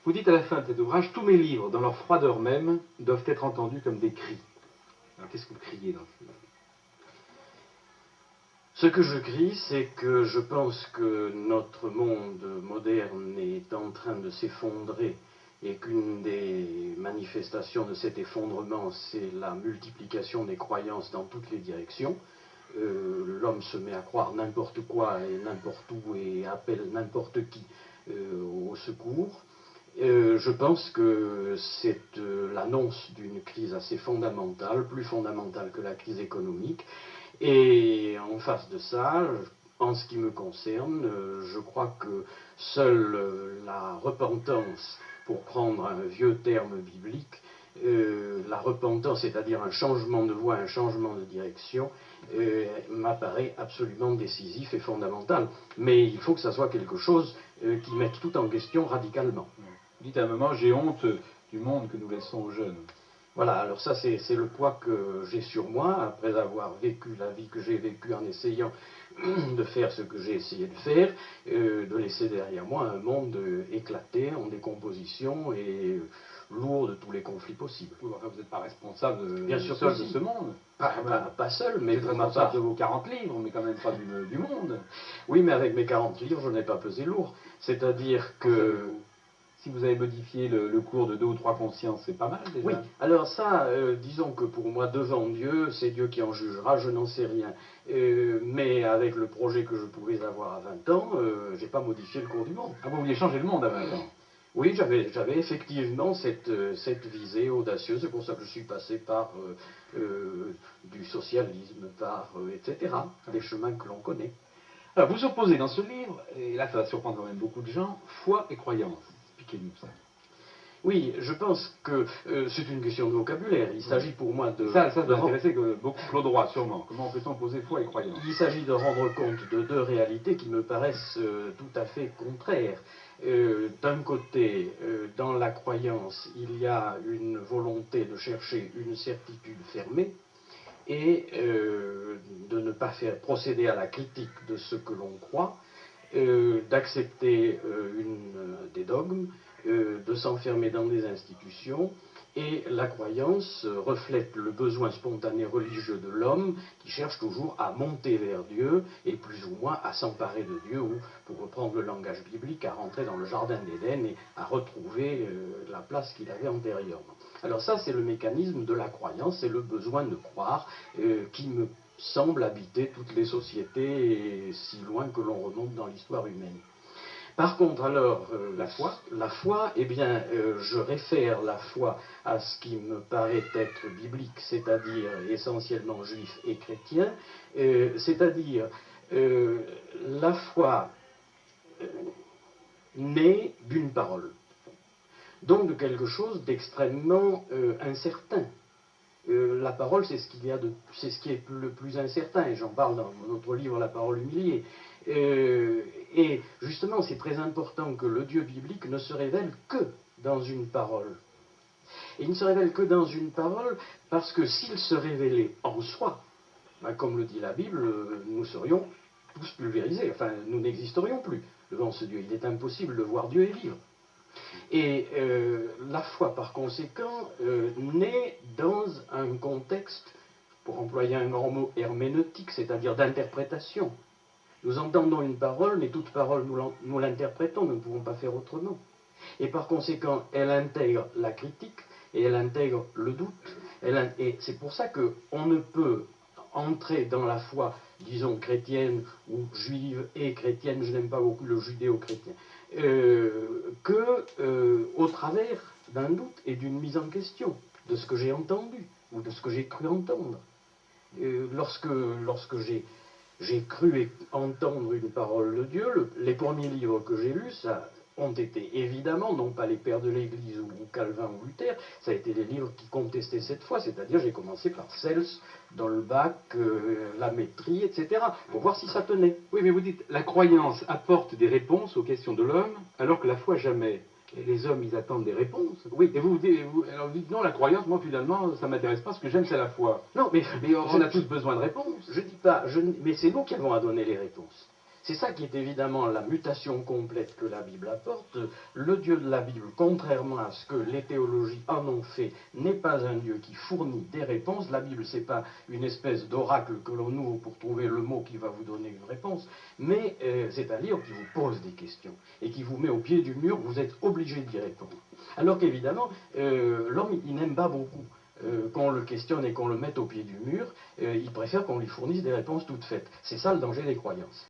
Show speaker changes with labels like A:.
A: Vous dites à la fin de cet ouvrage, tous mes livres, dans leur froideur même, doivent être entendus comme des cris. Alors qu'est-ce que vous criez dans ce livre?
B: Ce que je crie, c'est que je pense que notre monde moderne est en train de s'effondrer et qu'une des manifestations de cet effondrement, c'est la multiplication des croyances dans toutes les directions. L'homme se met à croire n'importe quoi et n'importe où et appelle n'importe qui au secours. Je pense que c'est l'annonce d'une crise assez fondamentale, plus fondamentale que la crise économique. Et en face de ça, en ce qui me concerne, je crois que seule la repentance, pour prendre un vieux terme biblique, la repentance, c'est-à-dire un changement de voie, un changement de direction, m'apparaît absolument décisif et fondamental. Mais il faut que ça soit quelque chose qui mette tout en question radicalement.
A: Vous dites à un moment, j'ai honte du monde que nous laissons aux jeunes.
B: Voilà, alors ça c'est le poids que j'ai sur moi, après avoir vécu la vie que j'ai vécue en essayant de faire ce que j'ai essayé de faire, de laisser derrière moi un monde éclaté, en décomposition et lourd de tous les conflits possibles.
A: Oui, enfin, vous n'êtes pas responsable
B: Bien sûr
A: seul
B: que
A: de
B: si.
A: ce monde.
B: Pas seul, mais
A: vous êtes
B: pour ma
A: responsable
B: part.
A: de vos 40 livres, mais quand même pas du monde.
B: Oui, mais avec mes 40 livres, je n'ai pas pesé lourd. C'est-à-dire que...
A: Si vous avez modifié le cours de 2 ou 3 consciences, c'est pas mal déjà.
B: Oui, alors ça, disons que pour moi, devant Dieu, c'est Dieu qui en jugera, je n'en sais rien. Mais avec le projet que je pouvais avoir à 20 ans, j'ai pas modifié le cours du monde.
A: Ah, vous vouliez changer le monde à 20 ans?
B: Oui, j'avais effectivement cette visée audacieuse, c'est pour ça que je suis passé par du socialisme, par etc., des chemins que l'on connaît.
A: Alors, vous opposez dans ce livre, et là ça va surprendre quand même beaucoup de gens, foi et croyance. Expliquez-nous ça.
B: Oui, je pense que c'est une question de vocabulaire. Il s'agit pour moi de...
A: Ça doit intéresser beaucoup Claude Roy, sûrement. Comment peut-on opposer foi et croyance?
B: Il s'agit de rendre compte de deux réalités qui me paraissent tout à fait contraires. D'un côté, dans la croyance, il y a une volonté de chercher une certitude fermée et de ne pas faire procéder à la critique de ce que l'on croit, d'accepter des dogmes, de s'enfermer dans des institutions, et la croyance reflète le besoin spontané religieux de l'homme qui cherche toujours à monter vers Dieu et plus ou moins à s'emparer de Dieu ou, pour reprendre le langage biblique, à rentrer dans le jardin d'Éden et à retrouver la place qu'il avait antérieurement. Alors ça, c'est le mécanisme de la croyance, c'est le besoin de croire qui me semble habiter toutes les sociétés, et si loin que l'on remonte dans l'histoire humaine. Par contre, alors, la foi, eh bien, je réfère la foi à ce qui me paraît être biblique, c'est-à-dire essentiellement juif et chrétien, c'est-à-dire la foi naît d'une parole, donc de quelque chose d'extrêmement incertain. La parole, c'est ce qui est le plus incertain, et j'en parle dans notre livre La parole humiliée. Et justement, c'est très important que le Dieu biblique ne se révèle que dans une parole. Et il ne se révèle que dans une parole parce que s'il se révélait en soi, ben, comme le dit la Bible, nous serions tous pulvérisés, enfin nous n'existerions plus devant ce Dieu. Il est impossible de voir Dieu et vivre. Et la foi, par conséquent, naît dans un contexte, pour employer un grand mot, herméneutique, c'est-à-dire d'interprétation. Nous entendons une parole, mais toute parole, nous l'interprétons, nous ne pouvons pas faire autrement. Et par conséquent, elle intègre la critique, et elle intègre le doute. Et c'est pour ça qu'on ne peut entrer dans la foi, disons, chrétienne ou juive et chrétienne, je n'aime pas beaucoup le judéo-chrétien, au travers d'un doute et d'une mise en question de ce que j'ai entendu ou de ce que j'ai cru entendre. Lorsque j'ai cru entendre une parole de Dieu, les premiers livres que j'ai lus, ça ont été évidemment, non pas les pères de l'Église ou Calvin ou Luther, ça a été les livres qui contestaient cette foi, c'est-à-dire j'ai commencé par Cels, Dolbach, La Métrie, etc., pour voir si ça tenait.
A: Oui, mais vous dites, la croyance apporte des réponses aux questions de l'homme, alors que la foi jamais. Et les hommes, ils attendent des réponses.
B: Oui.
A: Et alors vous dites, non, la croyance, moi, finalement, ça ne m'intéresse pas, ce que j'aime, c'est la foi.
B: Non, mais
A: on a tous besoin de réponses.
B: Je dis pas, mais c'est nous qui avons à donner les réponses. C'est ça qui est évidemment la mutation complète que la Bible apporte. Le Dieu de la Bible, contrairement à ce que les théologies en ont fait, n'est pas un Dieu qui fournit des réponses. La Bible, c'est pas une espèce d'oracle que l'on ouvre pour trouver le mot qui va vous donner une réponse, mais c'est un livre qui vous pose des questions et qui vous met au pied du mur, vous êtes obligé d'y répondre. Alors qu'évidemment, l'homme, il n'aime pas beaucoup qu'on le questionne et qu'on le mette au pied du mur, il préfère qu'on lui fournisse des réponses toutes faites. C'est ça le danger des croyances.